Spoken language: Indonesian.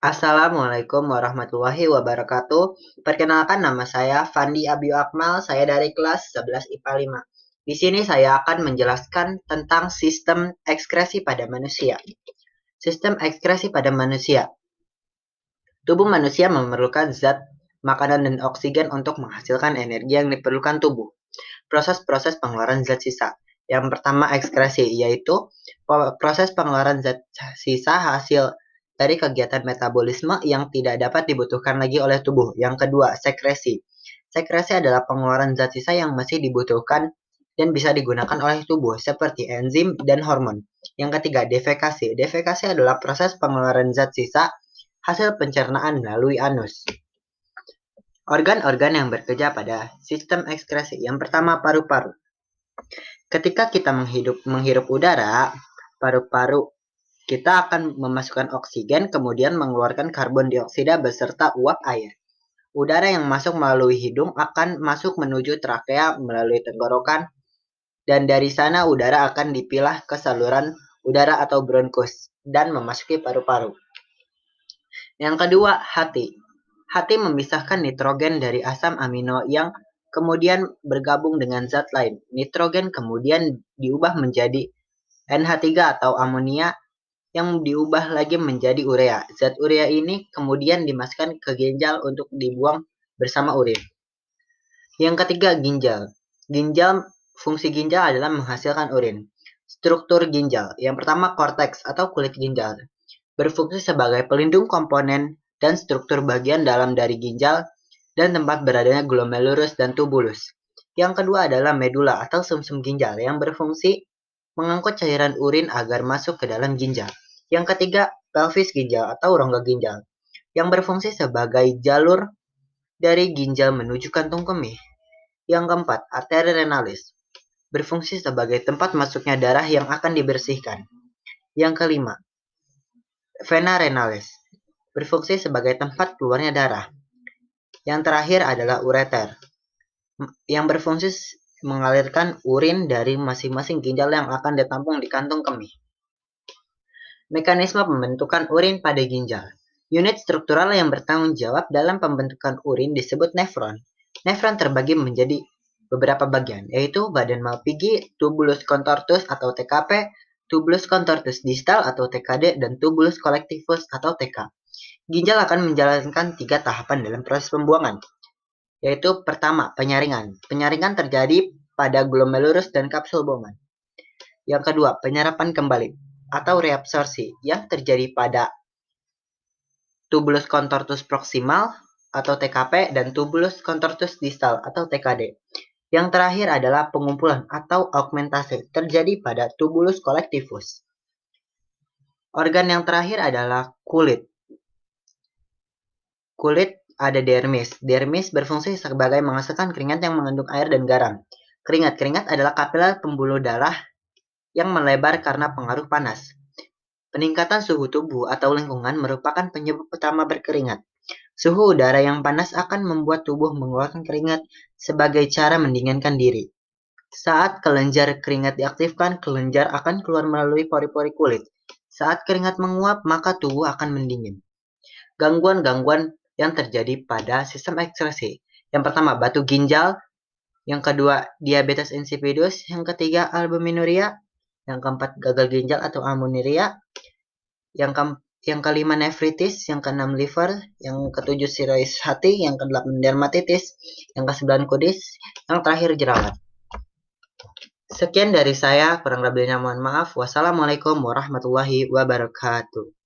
Assalamualaikum warahmatullahi wabarakatuh. Perkenalkan nama saya Fandi Abiy Akmal, saya dari kelas 11 IPA 5. Di sini saya akan menjelaskan tentang sistem ekskresi pada manusia. Sistem ekskresi pada manusia. Tubuh manusia memerlukan zat, makanan, dan oksigen untuk menghasilkan energi yang diperlukan tubuh. Proses-proses pengeluaran zat sisa. Yang pertama ekskresi, yaitu proses pengeluaran zat sisa hasil dari kegiatan metabolisme yang tidak dapat dibutuhkan lagi oleh tubuh. Yang kedua, sekresi. Sekresi adalah pengeluaran zat sisa yang masih dibutuhkan dan bisa digunakan oleh tubuh, seperti enzim dan hormon. Yang ketiga, defekasi. Defekasi adalah proses pengeluaran zat sisa hasil pencernaan melalui anus. Organ-organ yang bekerja pada sistem ekskresi. Yang pertama, paru-paru. Ketika kita menghirup udara, paru-paru kita akan memasukkan oksigen, kemudian mengeluarkan karbon dioksida beserta uap air. Udara yang masuk melalui hidung akan masuk menuju trakea melalui tenggorokan, dan dari sana udara akan dipilah ke saluran udara atau bronkus dan memasuki paru-paru. Yang kedua, hati. Hati memisahkan nitrogen dari asam amino yang kemudian bergabung dengan zat lain. Nitrogen kemudian diubah menjadi NH3 atau amonia yang diubah lagi menjadi urea. Zat urea ini kemudian dimasukkan ke ginjal untuk dibuang bersama urin. Yang ketiga, ginjal. Fungsi ginjal adalah menghasilkan urin. Struktur ginjal. Yang pertama, korteks atau kulit ginjal. Berfungsi sebagai pelindung komponen dan struktur bagian dalam dari ginjal dan tempat beradanya glomerulus dan tubulus. Yang kedua adalah medula atau sumsum ginjal yang berfungsi mengangkut cairan urin agar masuk ke dalam ginjal. Yang ketiga, pelvis ginjal atau rongga ginjal yang berfungsi sebagai jalur dari ginjal menuju kantung kemih. Yang keempat, arteri renalis berfungsi sebagai tempat masuknya darah yang akan dibersihkan. Yang kelima, vena renalis berfungsi sebagai tempat keluarnya darah. Yang terakhir adalah ureter yang berfungsi mengalirkan urin dari masing-masing ginjal yang akan ditampung di kantung kemih. Mekanisme pembentukan urin pada ginjal. Unit struktural yang bertanggung jawab dalam pembentukan urin disebut nefron. Nefron terbagi menjadi beberapa bagian, yaitu badan Malpighi, tubulus contortus atau TKP, tubulus contortus distal atau TKD, dan tubulus collectivus atau TK. Ginjal akan menjalankan 3 tahapan dalam proses pembuangan, yaitu pertama, penyaringan. Penyaringan terjadi pada glomerulus dan kapsul Bowman. Yang kedua, penyerapan kembali atau reabsorpsi yang terjadi pada tubulus contortus proximal atau TKP dan tubulus contortus distal atau TKD. Yang terakhir adalah pengumpulan atau augmentasi terjadi pada tubulus collectivus. Organ yang terakhir adalah kulit. Kulit ada dermis. Dermis berfungsi sebagai menghasilkan keringat yang mengandung air dan garam. Keringat adalah kapiler pembuluh darah yang melebar karena pengaruh panas. Peningkatan suhu tubuh atau lingkungan merupakan penyebab utama berkeringat. Suhu udara yang panas akan membuat tubuh mengeluarkan keringat sebagai cara mendinginkan diri. Saat kelenjar keringat diaktifkan, kelenjar akan keluar melalui pori-pori kulit. Saat keringat menguap, maka tubuh akan mendingin. Gangguan-gangguan yang terjadi pada sistem ekskresi. Yang pertama, batu ginjal. Yang kedua, diabetes insipidus. Yang ketiga, albuminuria. Yang keempat, gagal ginjal atau amoniria. Yang kelima, nefritis. Yang keenam, liver. Yang ketujuh, sirosis hati. Yang kedelapan, dermatitis. Yang kesembilan, kudis. Yang terakhir, jerawat. Sekian dari saya, kurang lebihnya mohon maaf. Wassalamualaikum warahmatullahi wabarakatuh.